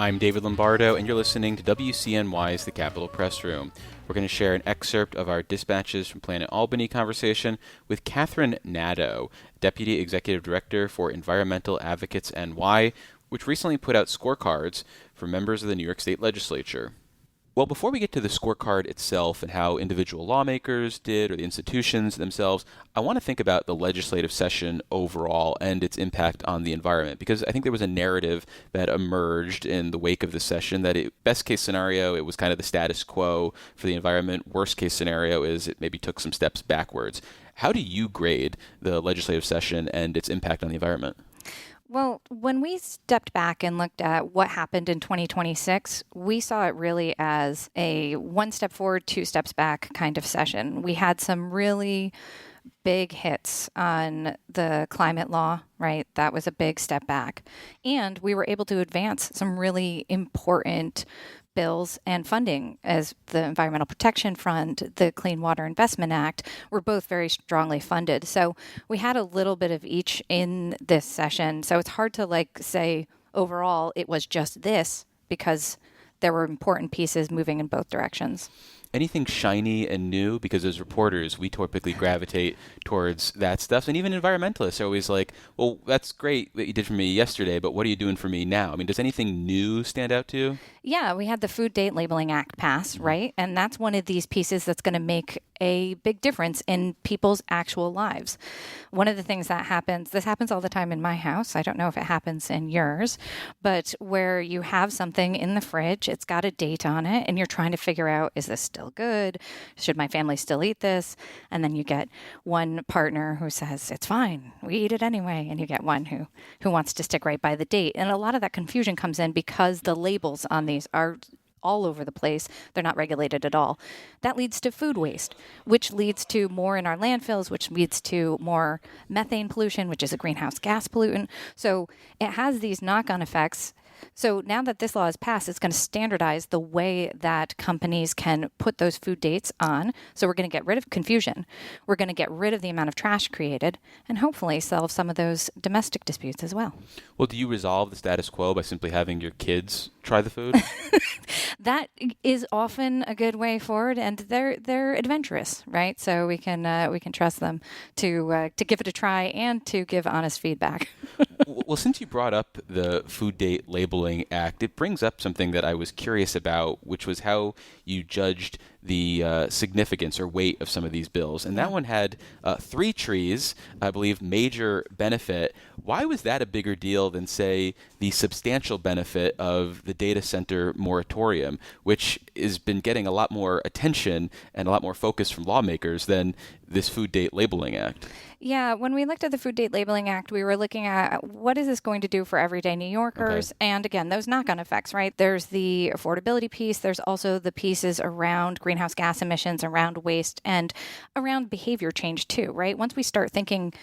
I'm David Lombardo, and you're listening to WCNY's The Capitol Press Room. We're going to share an excerpt of our Dispatches from Planet Albany conversation with Katherine Nadeau, Deputy Executive Director for Environmental Advocates NY, which recently put out scorecards for members of the New York State Legislature. Well, before we get to the scorecard itself and how individual lawmakers did or the institutions themselves, I want to think about the legislative session overall and its impact on the environment, because I think there was a narrative that emerged in the wake of the session that best case scenario, it was kind of the status quo for the environment. Worst case scenario is it maybe took some steps backwards. How do you grade the legislative session and its impact on the environment? Well, when we stepped back and looked at what happened in 2026, we saw it really as a one step forward, two steps back kind of session. We had some really big hits on the climate law, right? That was a big step back. And we were able to advance some really important bills and funding, as the Environmental Protection Fund, the Clean Water Investment Act, were both very strongly funded. So we had a little bit of each in this session. So it's hard to say overall it was just this, because there were important pieces moving in both directions. Anything shiny and new? Because as reporters, we typically gravitate towards that stuff. And even environmentalists are always like, well, that's great that you did for me yesterday, but what are you doing for me now? I mean, does anything new stand out to you? Yeah, we had the Food Date Labeling Act pass, right? And that's one of these pieces that's going to make a big difference in people's actual lives. One of the things that happens, this happens all the time in my house. I don't know if it happens in yours, but where you have something in the fridge, it's got a date on it, and you're trying to figure out, is this still good? Should my family still eat this? And then you get one partner who says, it's fine, we eat it anyway. And you get one who wants to stick right by the date. And a lot of that confusion comes in because the labels on these are all over the place. They're not regulated at all. That leads to food waste, which leads to more in our landfills, which leads to more methane pollution, which is a greenhouse gas pollutant. So it has these knock-on effects. So now that this law is passed, it's going to standardize the way that companies can put those food dates on. So we're going to get rid of confusion. We're going to get rid of the amount of trash created and hopefully solve some of those domestic disputes as well. Well, do you resolve the status quo by simply having your kids try the food? That is often a good way forward, and they're adventurous, right? So we can trust them to give it a try and to give honest feedback. Well, since you brought up the Food Date Labeling Act, it brings up something that I was curious about, which was how you judged the significance or weight of some of these bills. And that one had 3 trees, I believe, major benefit. Why was that a bigger deal than, say, the substantial benefit of the data center moratorium, which has been getting a lot more attention and a lot more focus from lawmakers than this Food Date Labeling Act? Yeah, when we looked at the Food Date Labeling Act, we were looking at what is this going to do for everyday New Yorkers? Okay. And again, those knock-on effects, right? There's the affordability piece. There's also the pieces around greenhouse gas emissions, around waste, and around behavior change too, right? Once we start thinking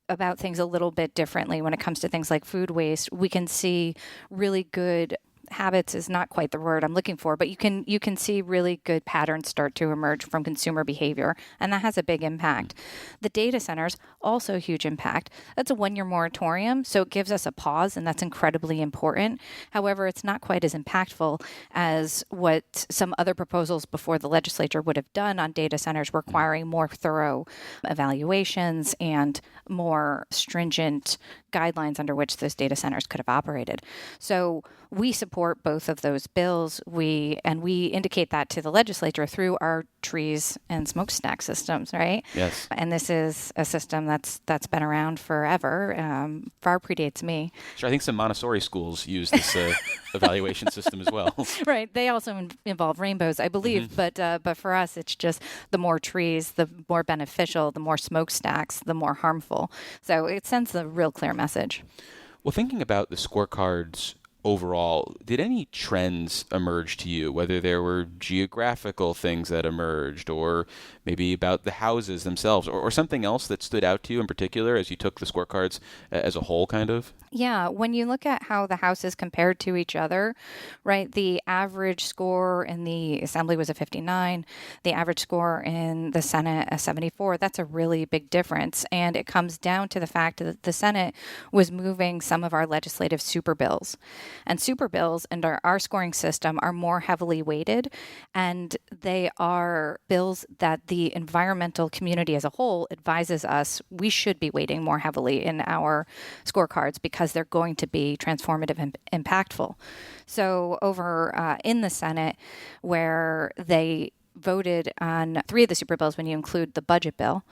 about things a little bit differently when it comes to things like food waste, we can see really good habits is not quite the word I'm looking for, but you can see really good patterns start to emerge from consumer behavior, and that has a big impact. The data centers, also a huge impact. That's a 1-year moratorium, so it gives us a pause, and that's incredibly important. However, it's not quite as impactful as what some other proposals before the legislature would have done on data centers, requiring more thorough evaluations and more stringent guidelines under which those data centers could have operated. So we support both of those bills. We indicate that to the legislature through our trees and smokestack systems, right? Yes. And this is a system that's been around forever. Far predates me. Sure, I think some Montessori schools use this evaluation system as well. Right. They also involve rainbows, I believe. Mm-hmm. But for us, it's just the more trees, the more beneficial, the more smokestacks, the more harmful. So it sends a real clear message. Well, thinking about the scorecards overall, did any trends emerge to you, whether there were geographical things that emerged or maybe about the houses themselves, or something else that stood out to you in particular as you took the scorecards as a whole, kind of? Yeah, when you look at how the houses compared to each other, right, the average score in the Assembly was a 59, the average score in the Senate a 74. That's a really big difference. And it comes down to the fact that the Senate was moving some of our legislative super bills. And super bills under our scoring system are more heavily weighted, and they are bills that the environmental community as a whole advises us we should be weighting more heavily in our scorecards because they're going to be transformative and impactful. So over in the Senate, where they voted on 3 of the super bills when you include the budget bill,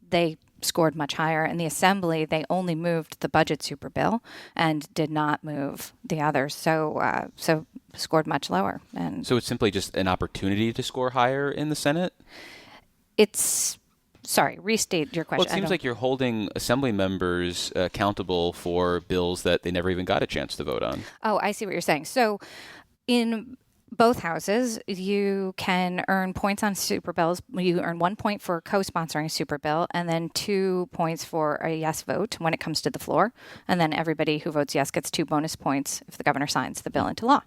they scored much higher. In the Assembly, they only moved the budget super bill and did not move the others. So scored much lower. And so it's simply just an opportunity to score higher in the Senate? Sorry, restate your question. Well, it seems like you're holding Assembly members accountable for bills that they never even got a chance to vote on. Oh, I see what you're saying. So in both houses, you can earn points on super bills. You earn 1 point for co-sponsoring a super bill and then 2 points for a yes vote when it comes to the floor. And then everybody who votes yes gets 2 bonus points if the governor signs the bill into law.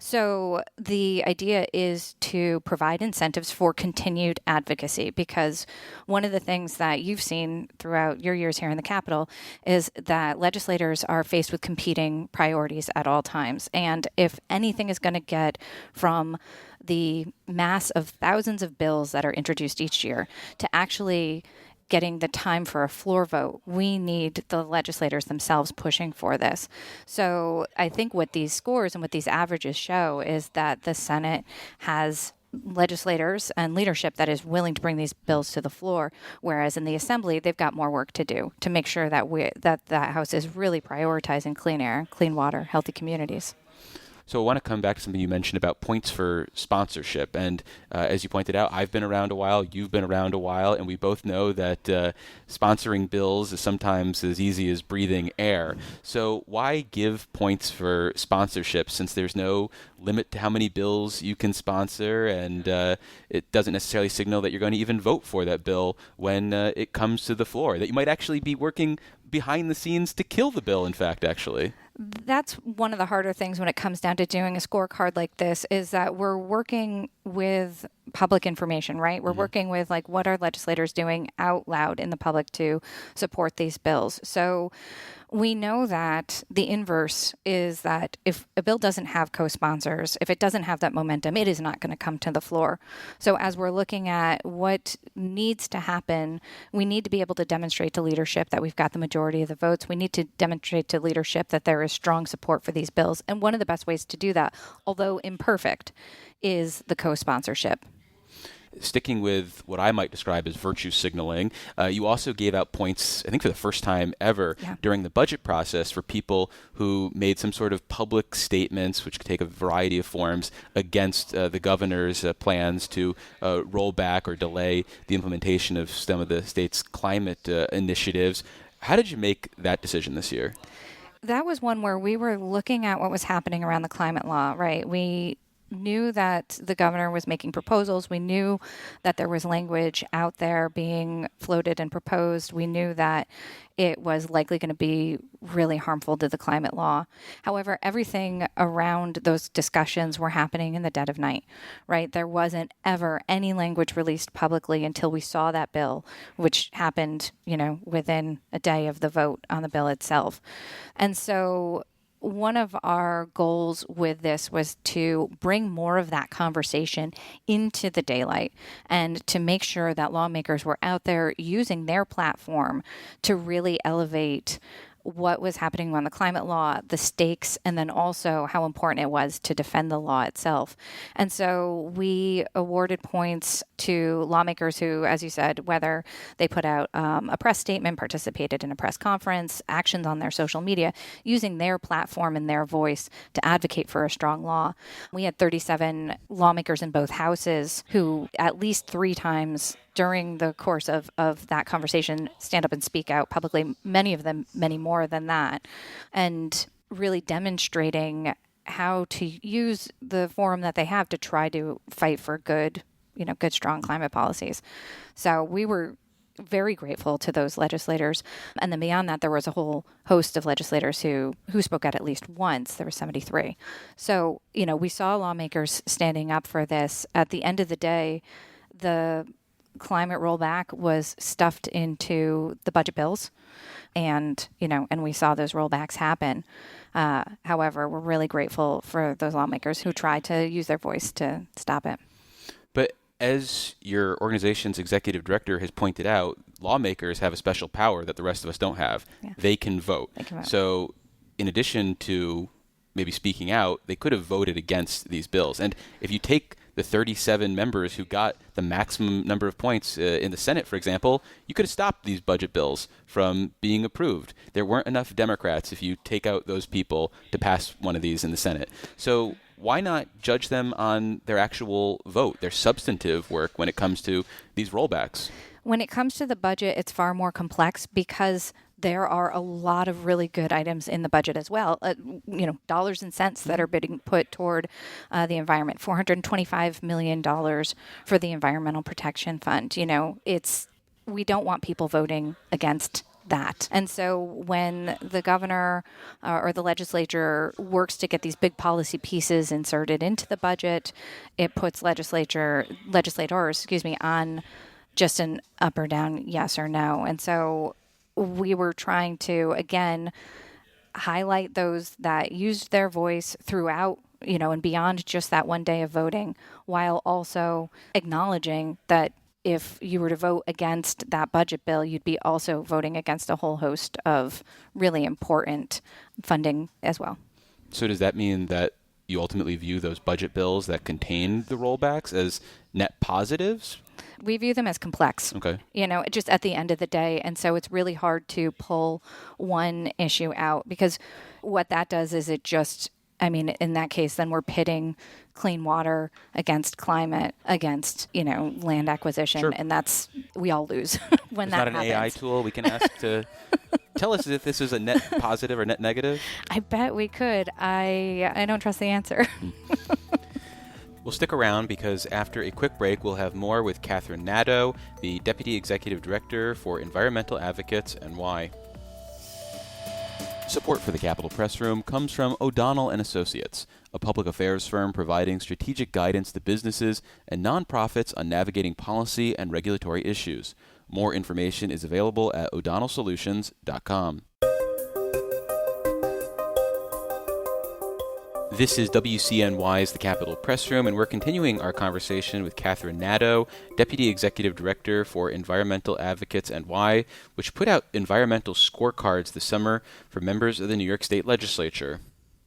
So the idea is to provide incentives for continued advocacy, because one of the things that you've seen throughout your years here in the Capitol is that legislators are faced with competing priorities at all times. And if anything is going to get from the mass of thousands of bills that are introduced each year to actually getting the time for a floor vote, we need the legislators themselves pushing for this. So I think what these scores and what these averages show is that the Senate has legislators and leadership that is willing to bring these bills to the floor, whereas in the Assembly, they've got more work to do to make sure that that House is really prioritizing clean air, clean water, healthy communities. So I want to come back to something you mentioned about points for sponsorship. And as you pointed out, I've been around a while, you've been around a while, and we both know that sponsoring bills is sometimes as easy as breathing air. So why give points for sponsorship, since there's no limit to how many bills you can sponsor, and it doesn't necessarily signal that you're going to even vote for that bill when it comes to the floor, that you might actually be working behind the scenes to kill the bill, in fact, actually? That's one of the harder things when it comes down to doing a scorecard like this, is that we're working with public information, right? We're working with what are legislators doing out loud in the public to support these bills. So we know that the inverse is that if a bill doesn't have co-sponsors, if it doesn't have that momentum, it is not going to come to the floor. So as we're looking at what needs to happen, we need to be able to demonstrate to leadership that we've got the majority of the votes. We need to demonstrate to leadership that there is strong support for these bills. And one of the best ways to do that, although imperfect, is the co-sponsorship. Sticking with what I might describe as virtue signaling, you also gave out points, I think for the first time ever, during the budget process for people who made some sort of public statements, which could take a variety of forms, against the governor's plans to roll back or delay the implementation of some of the state's climate initiatives. How did you make that decision this year? That was one where we were looking at what was happening around the climate law, right? We knew that the governor was making proposals. We knew that there was language out there being floated and proposed. We knew that it was likely going to be really harmful to the climate law. However, everything around those discussions were happening in the dead of night, right? There wasn't ever any language released publicly until we saw that bill, which happened, within a day of the vote on the bill itself. And so one of our goals with this was to bring more of that conversation into the daylight and to make sure that lawmakers were out there using their platform to really elevate what was happening on the climate law, the stakes, and then also how important it was to defend the law itself. And so we awarded points to lawmakers who, as you said, whether they put out a press statement, participated in a press conference, actions on their social media, using their platform and their voice to advocate for a strong law. We had 37 lawmakers in both houses who at least 3 times during the course of that conversation stand up and speak out publicly, many of them, many more than that, and really demonstrating how to use the forum that they have to try to fight for good good, strong climate policies. So we were very grateful to those legislators. And then beyond that, there was a whole host of legislators who spoke out at least once. There were 73. So, we saw lawmakers standing up for this. At the end of the day, the climate rollback was stuffed into the budget bills. And we saw those rollbacks happen. However, we're really grateful for those lawmakers who tried to use their voice to stop it. But as your organization's executive director has pointed out, lawmakers have a special power that the rest of us don't have. Yeah. They can vote. So in addition to maybe speaking out, they could have voted against these bills. And if you take the 37 members who got the maximum number of points in the Senate, for example, you could have stopped these budget bills from being approved. There weren't enough Democrats if you take out those people to pass one of these in the Senate. So why not judge them on their actual vote, their substantive work when it comes to these rollbacks? When it comes to the budget, it's far more complex because there are a lot of really good items in the budget as well. Dollars and cents that are being put toward the environment. $425 million for the Environmental Protection Fund. We don't want people voting against that. And so when the governor or the legislature works to get these big policy pieces inserted into the budget, it puts legislators, on just an up or down yes or no. And so we were trying to, again, highlight those that used their voice throughout, and beyond just that one day of voting, while also acknowledging that if you were to vote against that budget bill, you'd be also voting against a whole host of really important funding as well. So does that mean that you ultimately view those budget bills that contain the rollbacks as net positives? We view them as complex, Okay. Just at the end of the day. And so it's really hard to pull one issue out because what that does is in that case, then we're pitting clean water against climate, against, land acquisition. Sure. And we all lose when It's that not happens. an AI tool we can ask to tell us if this is a net positive or net negative? I bet we could. I don't trust the answer. We'll stick around because after a quick break, we'll have more with Katherine Nadeau, the Deputy Executive Director for Environmental Advocates and Why. Support for the Capitol Press Room comes from O'Donnell & Associates, a public affairs firm providing strategic guidance to businesses and nonprofits on navigating policy and regulatory issues. More information is available at o'donnellsolutions.com. This is WCNY's The Capitol Press Room, and we're continuing our conversation with Katherine Nadeau, Deputy Executive Director for Environmental Advocates and Why, which put out environmental scorecards this summer for members of the New York State Legislature.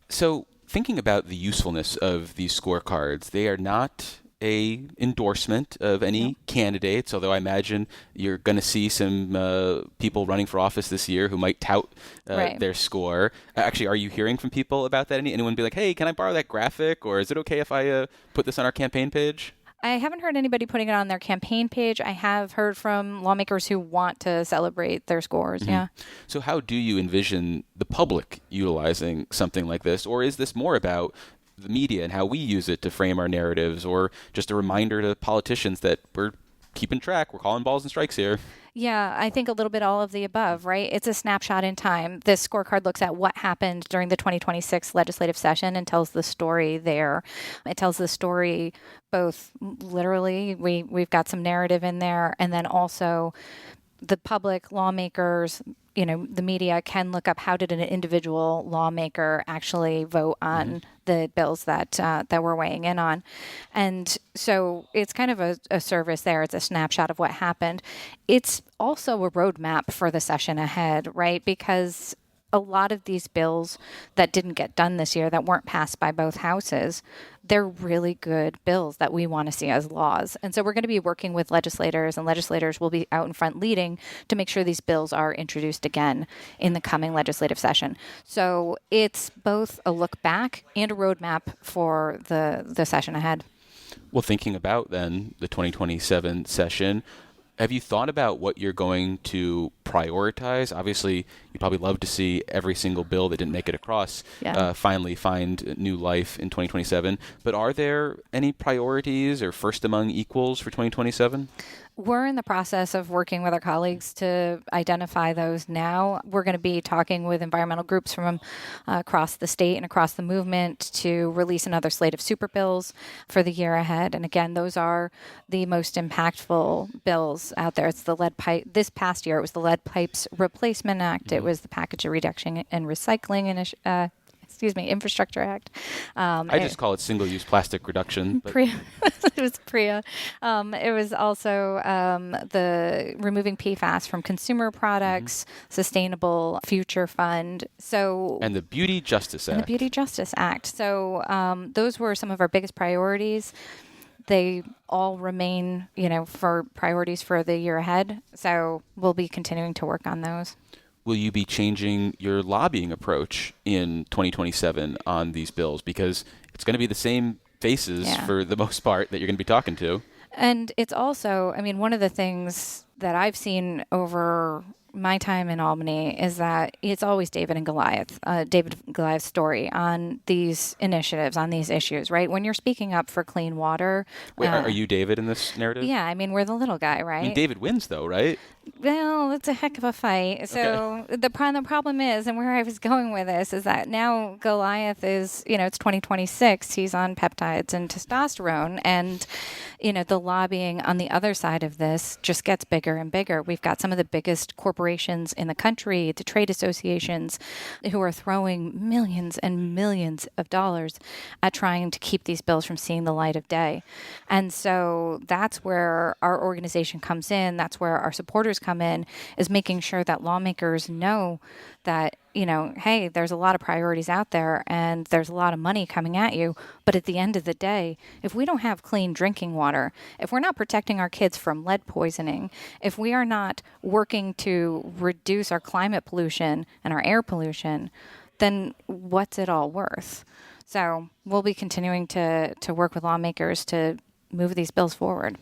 So, thinking about the usefulness of these scorecards, they are not a endorsement of any candidates, although I imagine you're going to see some people running for office this year who might tout their score. Actually, are you hearing from people about that? Anyone be like, hey, can I borrow that graphic? Or is it okay if I put this on our campaign page? I haven't heard anybody putting it on their campaign page. I have heard from lawmakers who want to celebrate their scores, yeah. So how do you envision the public utilizing something like this? Or is this more about the media and how we use it to frame our narratives, or just a reminder to politicians that we're keeping track, we're calling balls and strikes here? Yeah, I think a little bit all of the above, right? It's a snapshot in time. This scorecard looks at what happened during the 2026 legislative session and tells the story there. It tells the story both literally, we've got some narrative in there, and then also the public, lawmakers, the media can look up how did an individual lawmaker actually vote on the bills that we're weighing in on. And so it's kind of a service there. It's a snapshot of what happened. It's also a roadmap for the session ahead, right? Because a lot of these bills that didn't get done this year, that weren't passed by both houses, they're really good bills that we want to see as laws. And so we're going to be working with legislators, and legislators will be out in front leading to make sure these bills are introduced again in the coming legislative session. So it's both a look back and a roadmap for the session ahead. Well, thinking about then the 2027 session, have you thought about what you're going to prioritize? Obviously, you'd probably love to see every single bill that didn't make it across finally find new life in 2027. But are there any priorities or first among equals for 2027? We're in the process of working with our colleagues to identify those now. We're going to be talking with environmental groups from across the state and across the movement to release another slate of super bills for the year ahead. And again, those are the most impactful bills out there. It's the lead pipe. This past year, it was the Lead Pipes Replacement Act. Mm-hmm. It was the Package Reduction and Recycling Infrastructure Act. I just call it single-use plastic reduction. It was PREA. It was also the Removing PFAS from Consumer Products, Sustainable Future Fund. And the Beauty Justice Act. So those were some of our biggest priorities. They all remain, for priorities for the year ahead. So we'll be continuing to work on those. Will you be changing your lobbying approach in 2027 on these bills? Because it's going to be the same faces for the most part that you're going to be talking to. And it's also, one of the things that I've seen over my time in Albany is that it's always David and Goliath's story on these initiatives, on these issues, right? When you're speaking up for clean water. Wait, are you David in this narrative? Yeah, we're the little guy, right? David wins though, right? Well, it's a heck of a fight. So the problem is, and where I was going with this, is that now Goliath is, it's 2026. He's on peptides and testosterone. And, the lobbying on the other side of this just gets bigger and bigger. We've got some of the biggest corporations in the country, the trade associations, who are throwing millions and millions of dollars at trying to keep these bills from seeing the light of day. And so that's where our organization comes in. That's where our supporters come in, is making sure that lawmakers know that, hey, there's a lot of priorities out there and there's a lot of money coming at you. But at the end of the day, if we don't have clean drinking water, if we're not protecting our kids from lead poisoning, if we are not working to reduce our climate pollution and our air pollution, then what's it all worth? So we'll be continuing to work with lawmakers to move these bills forward.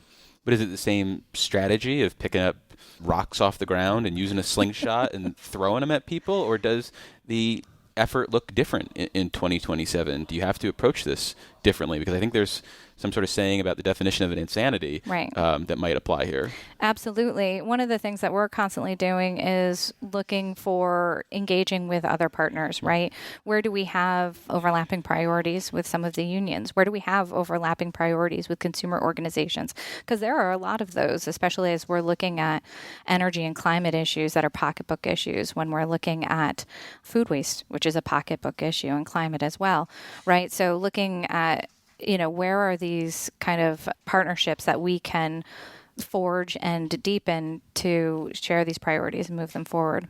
But is it the same strategy of picking up rocks off the ground and using a slingshot and throwing them at people, or does the effort look different in 2027? Do you have to approach this differently? Because I think there's some sort of saying about the definition of an insanity that might apply here. Absolutely. One of the things that we're constantly doing is looking for engaging with other partners, right? Where do we have overlapping priorities with some of the unions? Where do we have overlapping priorities with consumer organizations? Because there are a lot of those, especially as we're looking at energy and climate issues that are pocketbook issues, when we're looking at food waste, which is a pocketbook issue, and climate as well, right? So looking at where are these kind of partnerships that we can forge and deepen to share these priorities and move them forward?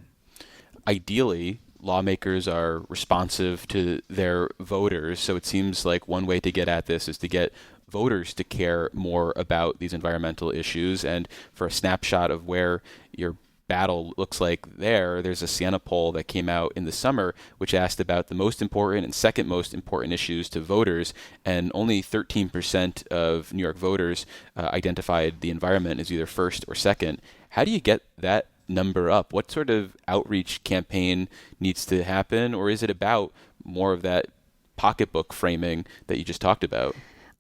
Ideally, lawmakers are responsive to their voters. So it seems like one way to get at this is to get voters to care more about these environmental issues. And for a snapshot of where your battle looks like there's a Siena poll that came out in the summer which asked about the most important and second most important issues to voters, and only 13% of New York voters identified the environment as either first or second. How do you get that number up? What sort of outreach campaign needs to happen, or is it about more of that pocketbook framing that you just talked about?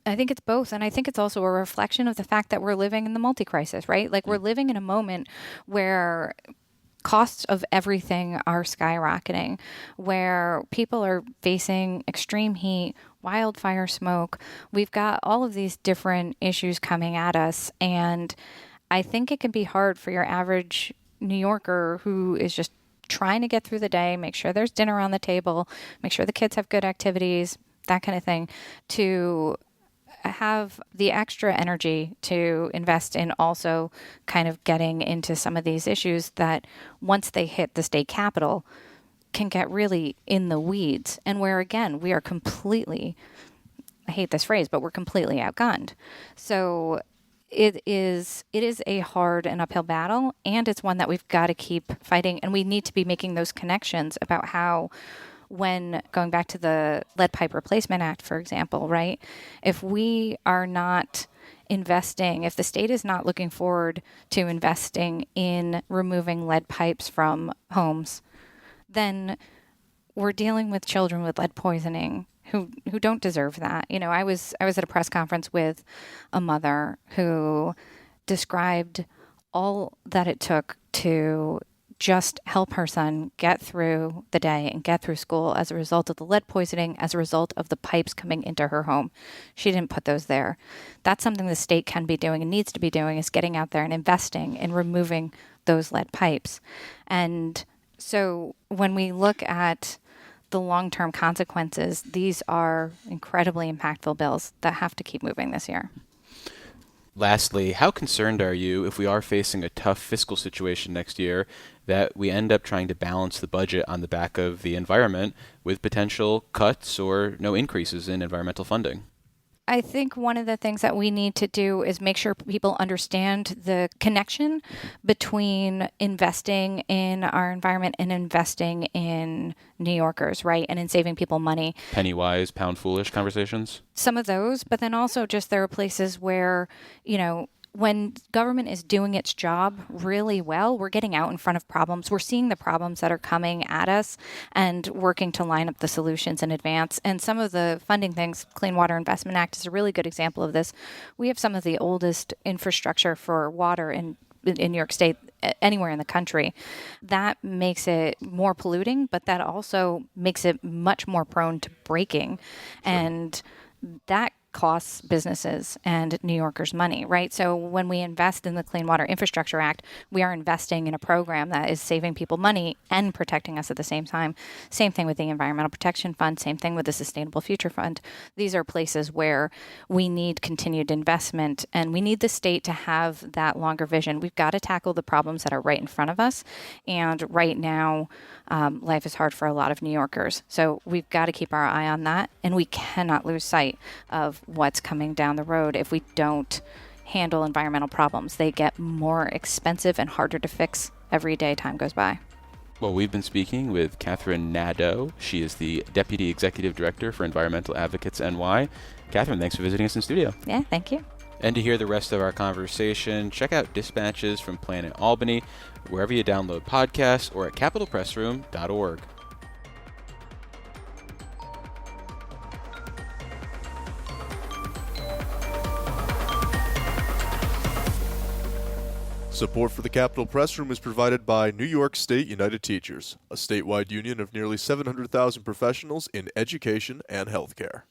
I think it's both. And I think it's also a reflection of the fact that we're living in the multi-crisis, right? Like, we're living in a moment where costs of everything are skyrocketing, where people are facing extreme heat, wildfire smoke. We've got all of these different issues coming at us. And I think it can be hard for your average New Yorker who is just trying to get through the day, make sure there's dinner on the table, make sure the kids have good activities, that kind of thing, to have the extra energy to invest in also kind of getting into some of these issues that once they hit the state capitol can get really in the weeds, and where, again, we are completely, I hate this phrase, but we're completely outgunned. So it is a hard and uphill battle, and it's one that we've got to keep fighting, and we need to be making those connections about how, when going back to the Lead Pipe Replacement Act, for example, right? If we are not investing, if the state is not looking forward to investing in removing lead pipes from homes, then we're dealing with children with lead poisoning who don't deserve that. I was at a press conference with a mother who described all that it took to just help her son get through the day and get through school as a result of the lead poisoning, as a result of the pipes coming into her home. She didn't put those there. That's something the state can be doing and needs to be doing, is getting out there and investing in removing those lead pipes. And so when we look at the long-term consequences, these are incredibly impactful bills that have to keep moving this year. Lastly, how concerned are you if we are facing a tough fiscal situation next year that we end up trying to balance the budget on the back of the environment with potential cuts or no increases in environmental funding? I think one of the things that we need to do is make sure people understand the connection between investing in our environment and investing in New Yorkers, right? And in saving people money. Penny wise, pound foolish conversations? Some of those, but then also just there are places where, when government is doing its job really well, we're getting out in front of problems. We're seeing the problems that are coming at us and working to line up the solutions in advance. And some of the funding things, Clean Water Investment Act is a really good example of this. We have some of the oldest infrastructure for water in New York State, anywhere in the country. That makes it more polluting, but that also makes it much more prone to breaking. Sure. And that costs businesses and New Yorkers money, right? So when we invest in the Clean Water Infrastructure Act, we are investing in a program that is saving people money and protecting us at the same time. Same thing with the Environmental Protection Fund, same thing with the Sustainable Future Fund. These are places where we need continued investment, and we need the state to have that longer vision. We've got to tackle the problems that are right in front of us, and right now, life is hard for a lot of New Yorkers. So we've got to keep our eye on that, and we cannot lose sight of what's coming down the road if we don't handle environmental problems. They get more expensive and harder to fix every day time goes by. Well, we've been speaking with Katherine Nadeau. She is the Deputy Executive Director for Environmental Advocates NY. Katherine, thanks for visiting us in studio. Yeah, thank you. And to hear the rest of our conversation, check out Dispatches from Planet Albany, wherever you download podcasts, or at capitolpressroom.org. Support for the Capitol Press Room is provided by New York State United Teachers, a statewide union of nearly 700,000 professionals in education and healthcare.